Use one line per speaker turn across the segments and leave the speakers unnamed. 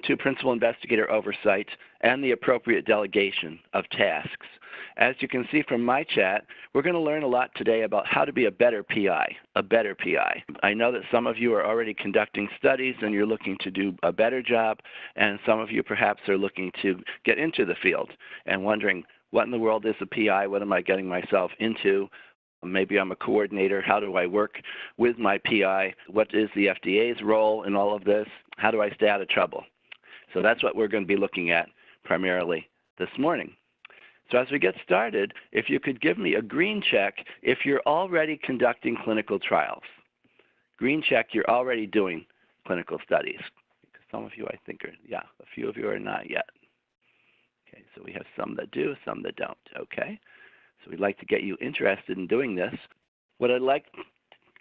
to Principal Investigator Oversight and the appropriate delegation of tasks. As you can see from my chat, we're going to learn a lot today about how to be a better PI, I know that some of you are already conducting studies and you're looking to do a better job, and some of you perhaps are looking to get into the field and wondering, what in the world is a PI? What am I getting myself into? Maybe I'm a coordinator. How do I work with my PI? What is the FDA's role in all of this? How do I stay out of trouble? So that's what we're going to be looking at primarily this morning. So as we get started, if you could give me a green check if you're already conducting clinical trials. Green check, you're already doing clinical studies. Some of you, I think, a few of you are not yet. Okay, so we have some that do, some that don't, okay? So we'd like to get you interested in doing this. What I'd like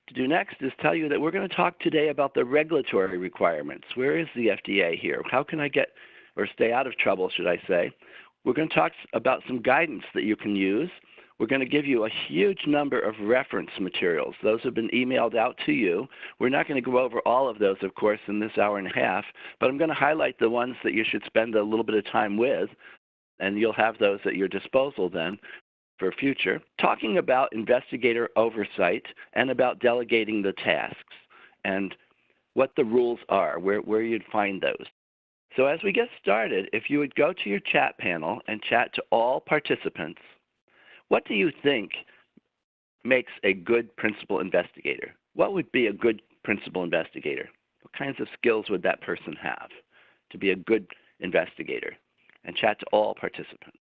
to do next is tell you that we're going to talk today about the regulatory requirements. Where is the FDA here? How can I get, or stay out of trouble, should I say? We're going to talk about some guidance that you can use. We're going to give you a huge number of reference materials. Those have been emailed out to you. We're not going to go over all of those, of course, in this hour and a half, but I'm going to highlight the ones that you should spend a little bit of time with, and you'll have those at your disposal then for future, talking about investigator oversight and about delegating the tasks and what the rules are, where you'd find those. So as we get started, if you would go to your chat panel and chat to all participants, what do you think makes a good principal investigator? What would be a good principal investigator? What kinds of skills would that person have to be a good investigator? And chat to all participants.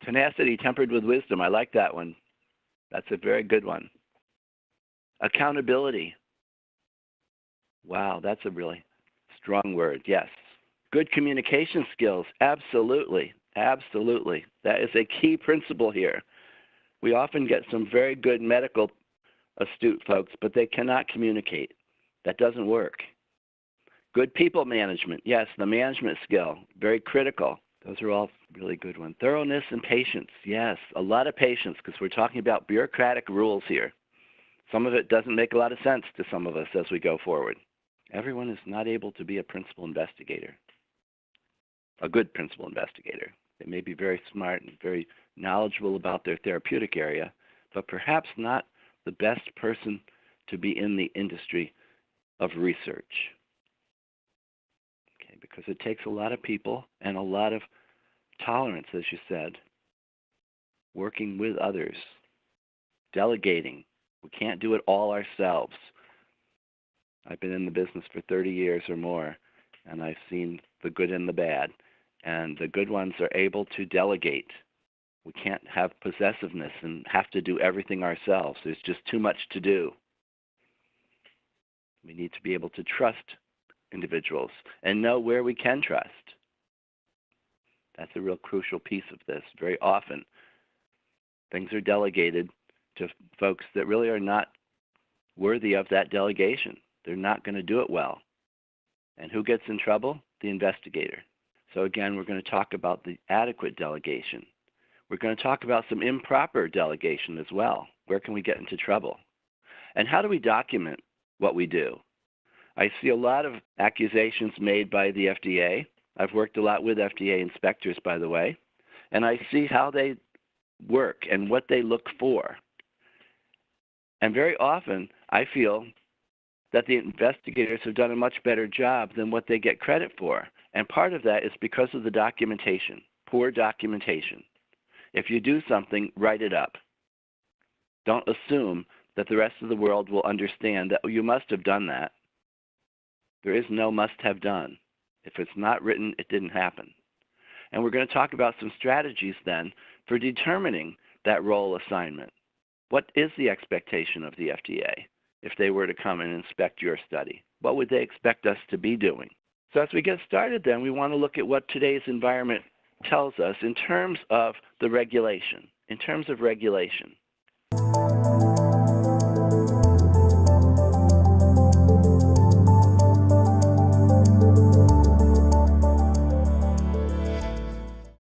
Tenacity tempered with wisdom. I like that one. That's a very good one. Accountability. Wow, that's a really strong word. Yes. Good communication skills. Absolutely. Absolutely. That is a key principle here. We often get some very good medical astute folks, but they cannot communicate. That doesn't work. Good people management. Yes, the management skill. Very critical. Those are all really good ones. Thoroughness and patience. Yes, a lot of patience because we're talking about bureaucratic rules here. Some of it doesn't make a lot of sense to some of us as we go forward. Everyone is not able to be a principal investigator, a good principal investigator. They may be very smart and very knowledgeable about their therapeutic area, but perhaps not the best person to be in the industry of research. Okay, because it takes a lot of people and a lot of tolerance, as you said, working with others, delegating. We can't do it all ourselves. I've been in the business for 30 years or more, and I've seen the good and the bad. And the good ones are able to delegate. We can't have possessiveness and have to do everything ourselves. There's just too much to do. We need to be able to trust individuals and know where we can trust. That's a real crucial piece of this. Very often, things are delegated to folks that really are not worthy of that delegation. They're not going to do it well. And who gets in trouble? The investigator. So again, we're going to talk about the adequate delegation. We're going to talk about some improper delegation as well. Where can we get into trouble? And how do we document what we do? I see a lot of accusations made by the FDA. I've worked a lot with FDA inspectors, by the way, and I see how they work and what they look for. And very often, I feel that the investigators have done a much better job than what they get credit for. And part of that is because of the documentation, poor documentation. If you do something, write it up. Don't assume that the rest of the world will understand that you must have done that. There is no must have done. If it's not written, it didn't happen. And we're going to talk about some strategies then for determining that role assignment. What is the expectation of the FDA if they were to come and inspect your study? What would they expect us to be doing? So as we get started then, we want to look at what today's environment tells us in terms of the regulation. In terms of regulation,